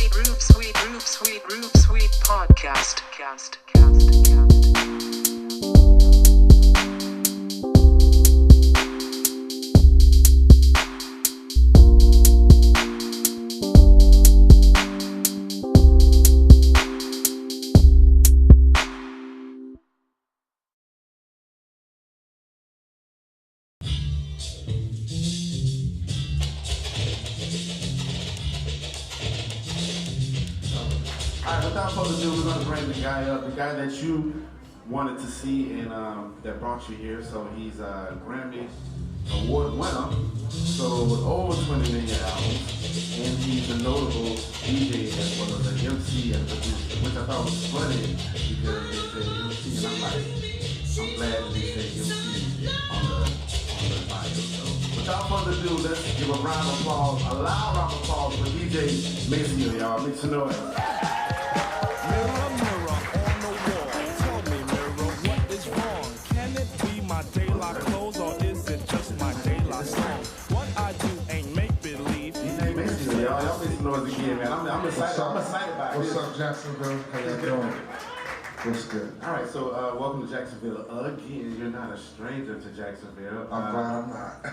Sweet podcast. Alright, without further ado, we're going to bring the guy up, the guy that you wanted to see and that brought you here. So he's a Grammy Award winner, so with over 20 million albums, and he's a notable DJ as well as an MC and producer, which I thought was funny because they said MC, and I'm like, I'm glad that they said MC on the bio. So without further ado, let's give a round of applause, a loud round of applause for DJ Maseo, y'all. Make some noise. Mirror, mirror on the wall, tell me, mirror, what is wrong? Can it be my daylight clothes or is it just my daylight song? What I do ain't make believe. DJ Maseo, y'all make some noise again, man. I'm excited. I'm excited about this. What's up, Jacksonville? How you doing? What's good? All right, so welcome to Jacksonville again. You're not a stranger to Jacksonville. I'm glad I'm not.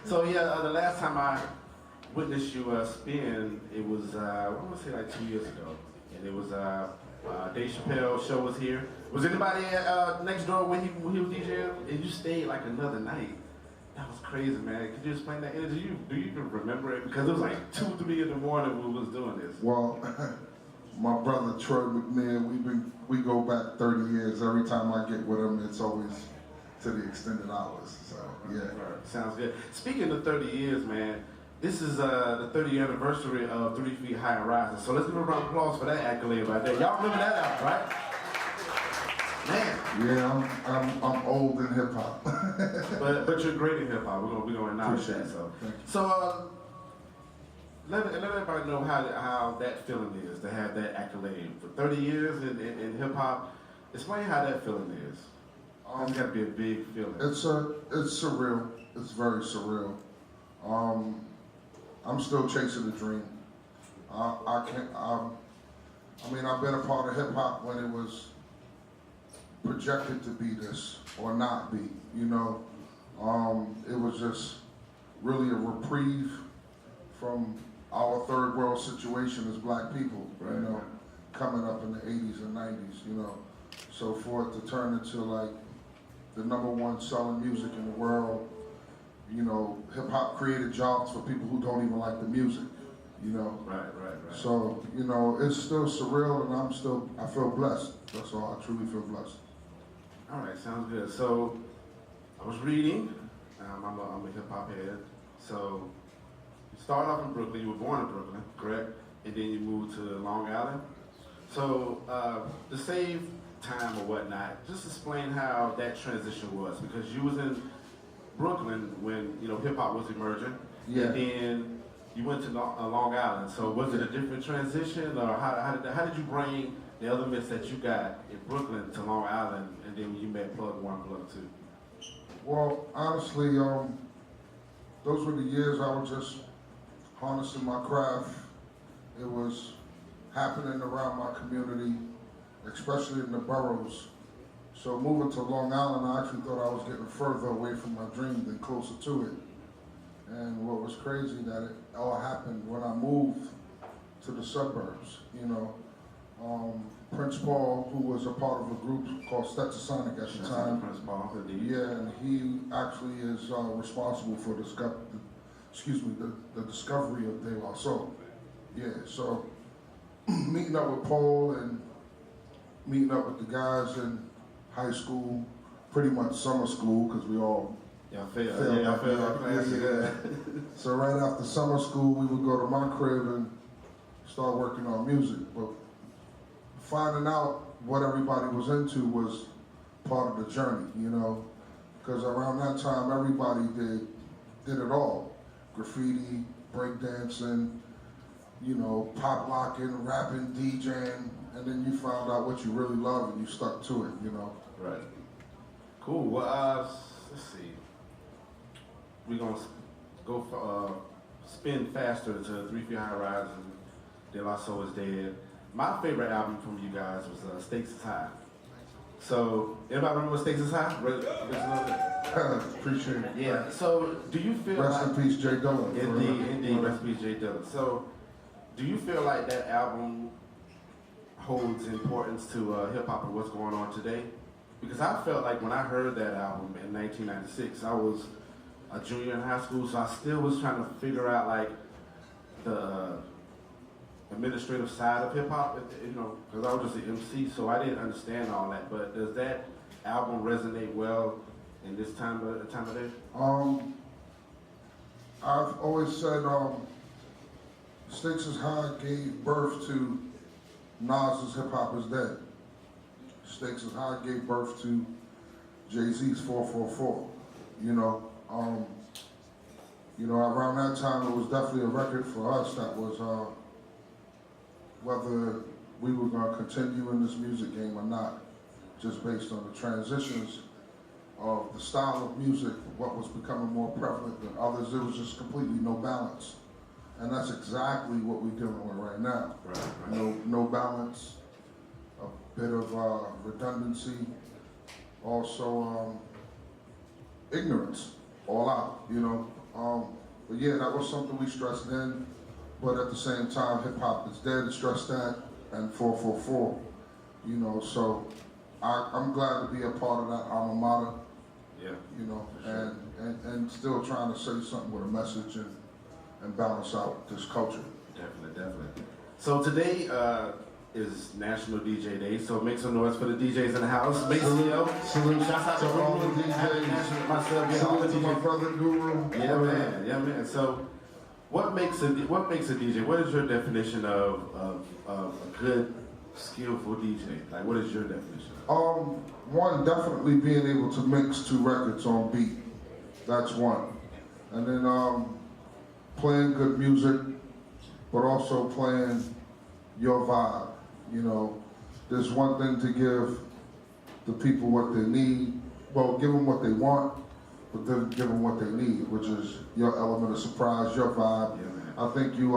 So yeah, the last time I witnessed you spin, it was I want to say like 2 years ago. And it was Dave Chappelle's show was here. Was anybody next door when he was DJing? And you stayed like another night. That was crazy, man. Could you explain that energy? Do you even remember it? Because it was like 2, 3 in the morning when we was doing this. Well, my brother Troy McNair, we go back 30 years. Every time I get with him, it's always to the extended hours. So yeah. Right. Sounds good. Speaking of 30 years, man. This is the 30th anniversary of 3 Feet High and Rising. So let's give a round of applause for that accolade right there. Y'all remember that album, right? Man. Yeah, I'm old in hip hop. but you're great in hip hop. We're gonna acknowledge that. So let everybody know how that feeling is to have that accolade for 30 years in hip hop. Explain how that feeling is. It's got to be a big feeling. It's surreal. It's very surreal. I'm still chasing the dream. I've been a part of hip hop when it was projected to be this or not be, you know. It was just really a reprieve from our third world situation as black people, you know, coming up in the 80s and 90s, you know. So for it to turn into like the #1 selling music in the world, you know, hip hop created jobs for people who don't even like the music, you know. Right. So, you know, it's still surreal, and I feel blessed. That's all. I truly feel blessed. All right, sounds good. So I was reading. I'm a hip hop head. So you started off in Brooklyn. You were born in Brooklyn, correct? And then you moved to Long Island. So to save time or whatnot, just explain how that transition was, because you was in Brooklyn when, you know, hip hop was emerging. Yeah. And then you went to Long Island. So was it a different transition, or how did you bring the elements that you got in Brooklyn to Long Island, and then when you met Plug 1, Plug 2? Well, honestly, those were the years I was just harnessing my craft. It was happening around my community, especially in the boroughs. So moving to Long Island, I actually thought I was getting further away from my dream than closer to it. And what was crazy, that it all happened when I moved to the suburbs, you know. Prince Paul, who was a part of a group called Stetsasonic at the time. Prince Paul, yeah, and he actually is responsible for the discovery of De La Soul. Yeah, so meeting up with Paul and meeting up with the guys in high school, pretty much summer school, because we all failed. Yeah. So right after summer school, we would go to my crib and start working on music. But finding out what everybody was into was part of the journey, you know, because around that time, everybody did it all. Graffiti, breakdancing, you know, pop locking, rapping, DJing, and then you found out what you really love and you stuck to it, you know. Right. Cool. Well, let's see. We're gonna go spin faster to 3 Feet High Rising. De La Soul is dead. My favorite album from you guys was Stakes is High. So, anybody remember Stakes is High? Appreciate it. Yeah. So, do you feel Rest like... in peace, Jay Dillon. Indeed, rest in peace, Jay Dillon. So, do you feel like that album holds importance to hip-hop and what's going on today? Because I felt like when I heard that album in 1996, I was a junior in high school, so I still was trying to figure out like the administrative side of hip-hop, you know, because I was just an MC, so I didn't understand all that. But does that album resonate well in this time of day? I've always said Stakes is High gave birth to Nas's Hip Hop is Dead. Stakes is High gave birth to Jay-Z's 444. Around that time it was definitely a record for us that was whether we were going to continue in this music game or not, just based on the transitions of the style of music, what was becoming more prevalent than others. There was just completely no balance. And that's exactly what we're dealing with right now. Right. No balance, a bit of redundancy, also ignorance, all out, But yeah, that was something we stressed then, but at the same time, hip hop is dead, stressed that, and 444, so I'm glad to be a part of that alma mater, sure. and still trying to say something with a message and balance out this culture. Definitely. So today is National DJ Day, so make some noise for the DJs in the house. Maseo. Salute Shouts out to all the DJs. Myself, Salute to my brother Guru. Yeah, man. So what makes a DJ? What is your definition of a good, skillful DJ? Like, what is your definition? One, definitely being able to mix two records on beat. That's one. And then playing good music, but also playing your vibe. There's one thing to give the people what they need. Well, give them what they want, but then give them what they need, which is your element of surprise, your vibe. Yeah, I think you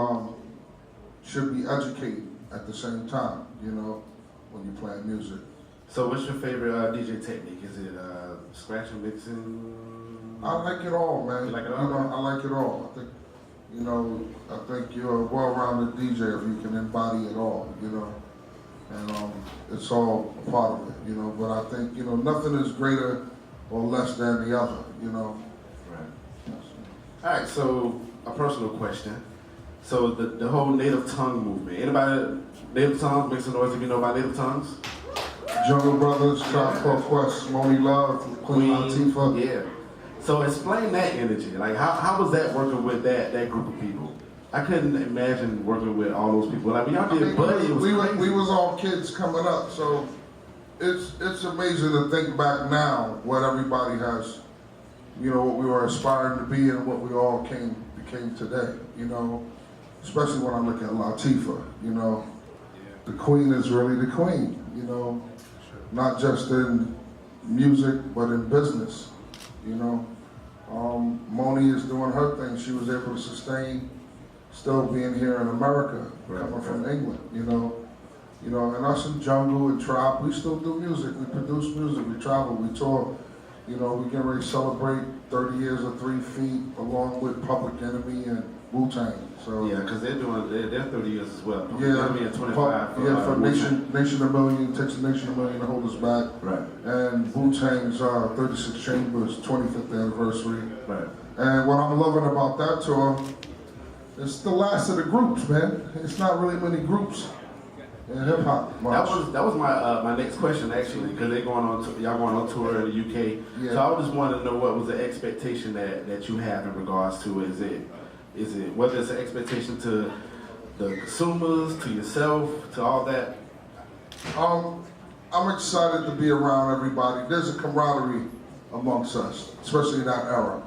should be educated at the same time, when you're playing music. So what's your favorite DJ technique? Is it scratch and mixing? I like it all, man. You like it all? I like it all. I think you're a well-rounded DJ if you can embody it all, and it's all a part of it, but I think, nothing is greater or less than the other, Right. All right, so a personal question. So the whole native tongue movement. Anybody, native tongues, make some noise if you know about native tongues? Jungle Brothers, Tribe Called Quest, Moni Love, Queen Latifah. Yeah. So explain that energy. Like, how was that working with that group of people? I couldn't imagine working with all those people. Y'all did Buddy. We was all kids coming up, so it's amazing to think back now what everybody has, what we were aspiring to be and what we all became today, especially when I look at Latifah, the queen is really the queen, not just in music, but in business, Moni is doing her thing. She was able to sustain still being here in America, coming from England, and us in Jungle and Tribe, we still do music, we produce music, we travel, we tour, we get ready to celebrate 30 years of 3 Feet along with Public Enemy and Wu-Tang. So yeah, because they're 30 years as well. Yeah, Enemy at 25. for Nation of Million, takes a Nation of Million to hold us back. Right. And Wu-Tang's 36 Chambers 25th anniversary. Right. And what I'm loving about that tour, it's the last of the groups, man. It's not really many groups in hip hop. That was my next question actually, because y'all going on tour in the UK. Yeah. So I just wanted to know what was the expectation that you have in regards to is it whether it's an expectation to the consumers, to yourself, to all that? I'm excited to be around everybody. There's a camaraderie amongst us, especially in that era.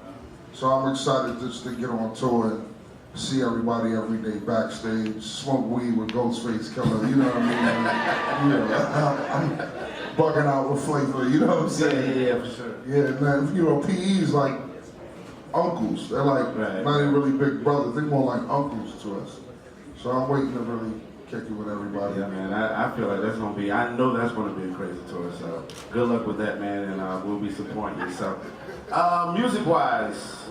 So I'm excited just to get on tour and see everybody every day backstage, smoke weed with Ghostface Killer, you know what I mean? I'm bugging out with Flavor, you know what I'm saying? Yeah, for sure. Yeah, man, PE's like uncles. They're like not even really big brothers, they're more like uncles to us. So I'm waiting to really kick it with everybody. Yeah, man, I feel like that's going to be, I know that's going to be a crazy tour, so good luck with that, man, and we'll be supporting you. So, music-wise,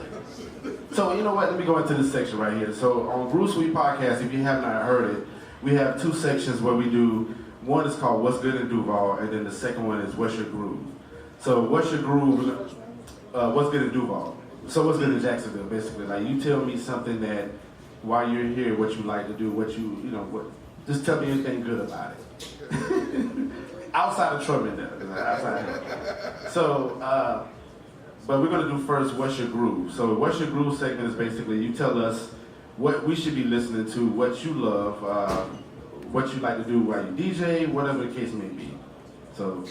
so you know what, let me go into this section right here. So on Groove Suite Podcast, if you have not heard it, we have two sections where we do, one is called What's Good in Duval, and then the second one is What's Your Groove. So what's your groove, what's good in Duval? So what's good in Jacksonville, basically? Like, you tell me something that, while you're here, what you like to do, what you know, what, just tell me anything good about it. Outside of Troy McNair, outside of him. So, but we're gonna do first, What's Your Groove? So What's Your Groove segment is basically, you tell us what we should be listening to, what you love, what you like to do while you DJ, whatever the case may be. So,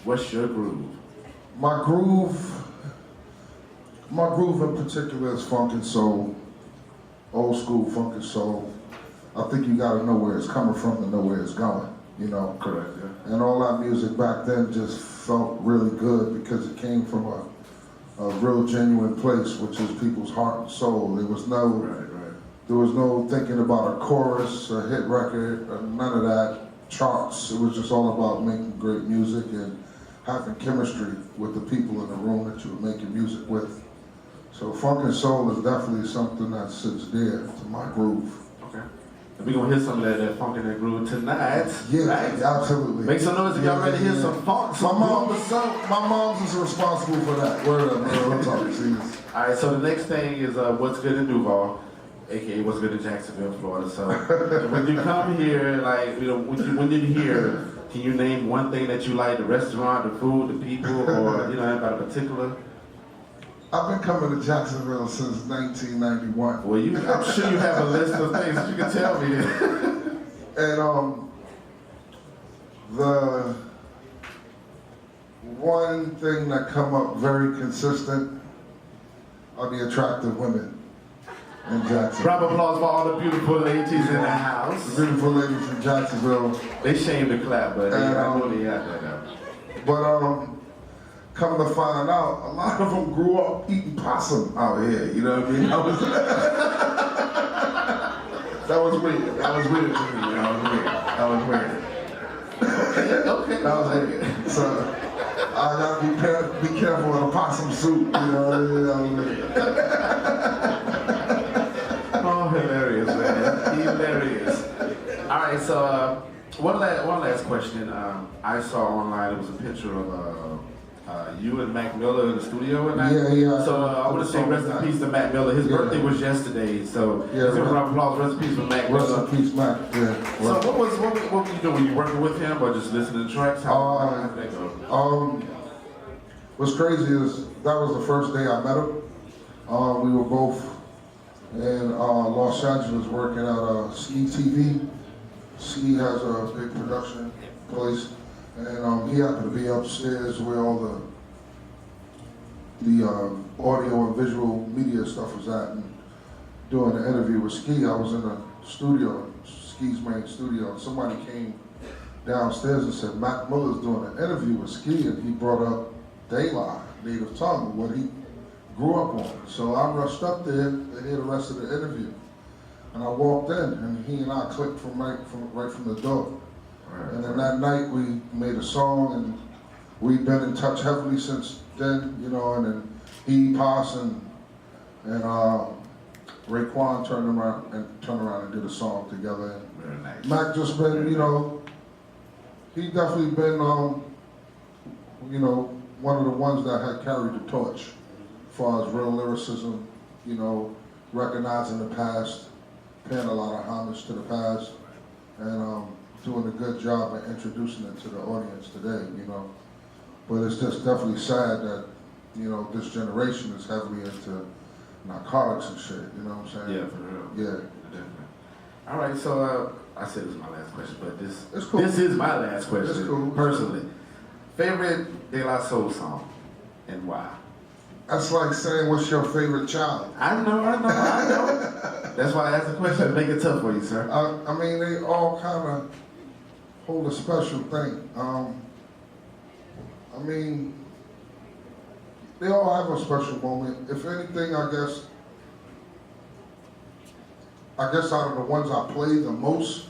what's your groove? My groove in particular is funk and soul, old school funk and soul. I think you gotta know where it's coming from to know where it's going, you know? Correct, yeah. And all that music back then just felt really good because it came from a real genuine place, which is people's heart and soul. There was no thinking about a chorus, a hit record, or none of that, charts. It was just all about making great music and having chemistry with the people in the room that you were making music with. So funk and soul is definitely something that sits there to my groove. Okay. And we're gonna hear some of that funk and that groove tonight. Yeah, right? absolutely. Make some noise if y'all ready to hear some funk. My mom's is responsible for that. Word up, man. I'm talking serious. All right, so the next thing is What's Good in Duval, aka What's Good in Jacksonville, Florida. So when you come here, like, you know, when you're here, can you name one thing that you like, the restaurant, the food, the people, or, you know, about a particular? I've been coming to Jacksonville since 1991. Well, I'm sure you have a list of things that you can tell me. And the one thing that come up very consistent are the attractive women in Jacksonville. Round of applause for all the beautiful ladies in the house. The beautiful ladies in Jacksonville. They shame to clap, but And, I know they out there now. But come to find out, a lot of them grew up eating possum out here. You know what I mean? That was weird. That was weird to me. That was weird. Okay. That was weird. So I gotta be careful with a possum soup. You know what I mean? Oh, hilarious, man. Hilarious. All right, so one last question. I saw online, it was a picture of you and Mac Miller in the studio and that. Yeah. So I want to say rest in peace to Mac Miller. His birthday was yesterday, so let's give a round of applause. Rest in peace for Mac Miller. Rest in peace, Mac. Yeah. So what were you doing? Were you working with him or just listening to tracks? How did that go? What's crazy is that was the first day I met him. We were both in Los Angeles working at Ski TV. Ski has a big production place. And he happened to be upstairs where all the audio and visual media stuff was at, and doing an interview with Ski. I was in the studio, Ski's main studio, and somebody came downstairs and said, Mac Miller's doing an interview with Ski, and he brought up De La, native tongue, what he grew up on. So I rushed up there to hear the rest of the interview. And I walked in, and he and I clicked from right from the door. And then that night we made a song, and we've been in touch heavily since then, you know. And then he, Paz, and Raekwon turned around and did a song together. Very nice. Mac just been, you know, he definitely been, you know, one of the ones that had carried the torch as far as real lyricism, you know, recognizing the past, paying a lot of homage to the past, and doing a good job at introducing it to the audience today, you know. But it's just definitely sad that, you know, this generation is heavily into narcotics and shit, you know what I'm saying? Yeah, for real. Yeah. Definitely. All right, so I said this is my last question, but It's cool. this is my last question, It's cool. personally. Favorite De La Soul song and why? That's like saying, what's your favorite child? I know. That's why I asked the question to make it tough for you, sir. I mean, they all kind of hold a special thing. I mean, they all have a special moment. If anything, I guess, I guess out of the ones I played the most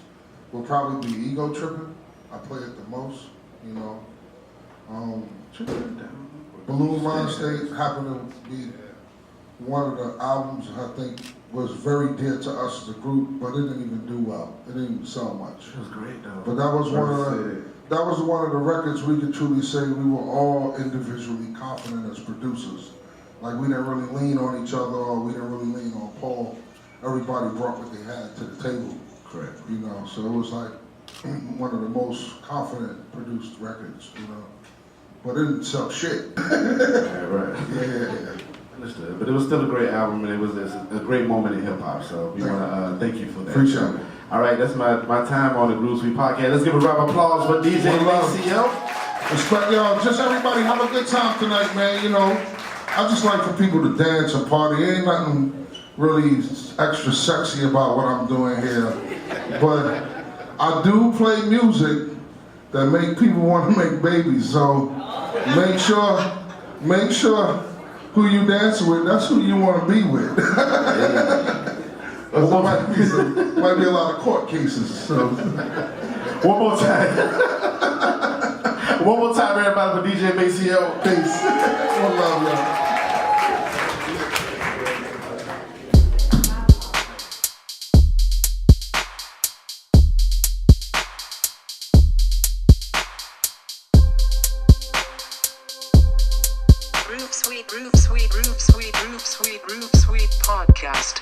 will probably be Ego Trippin'. I play it the most, you know. Balloon Mind State happened to be one of the albums I think was very dear to us as a group, but it didn't even do well. It didn't even sell much. It was great though. But that was one of the records we could truly say we were all individually confident as producers. Like we didn't really lean on each other, or we didn't really lean on Paul. Everybody brought what they had to the table. Correct. You know, so it was like one of the most confident produced records, you know. But it didn't sell shit. Right. Yeah. Understood. But it was still a great album, and it was a great moment in hip hop. So we want to thank you for that. Appreciate it. All right, that's my time on the Groove Suite podcast. Let's give a round of applause for DJ Maseo. Respect y'all. Just everybody have a good time tonight, man. You know, I just like for people to dance and party. Ain't nothing really extra sexy about what I'm doing here, but I do play music that make people want to make babies. So make sure who you dancing with, that's who you want to be with. There might be a lot of court cases. So. One more time. One more time, everybody, for DJ Maseo. Peace. One love, y'all. Groove Suite podcast.